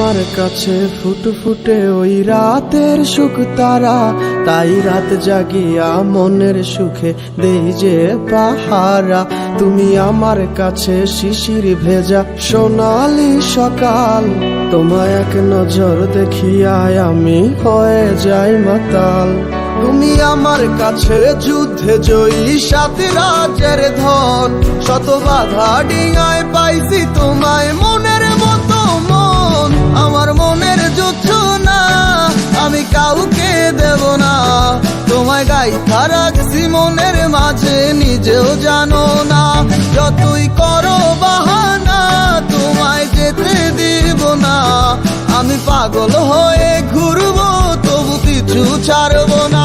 আমার কাছে ফুটফুটে ওই রাতের সুখ তারা, তাই রাত জাগিয়া মনের সুখে দেই যে পাহারা। তুমি আমার কাছে শিশির ভেজা সোনালি সকাল, তোমায় এক নজর দেখিয়ায় আমি হয়ে যাই মাতাল। তুমি আমার কাছে যুদ্ধে জয়ী সাত রাজ্যের ধন, শত বাধা ডিঙায় পাইছি তোমায় মনের মতো মন। আমার মনের যুদ্ধ না আমি কাউকে দেব না, তোমায় গাইথা রাখছি মনের মাঝে নিজেও জানো না। যতই করো বাহানা তোমায় যেতে দিব না, আমি পাগল হয়ে ঘুরবো তবু কিছু ছাড়বো না।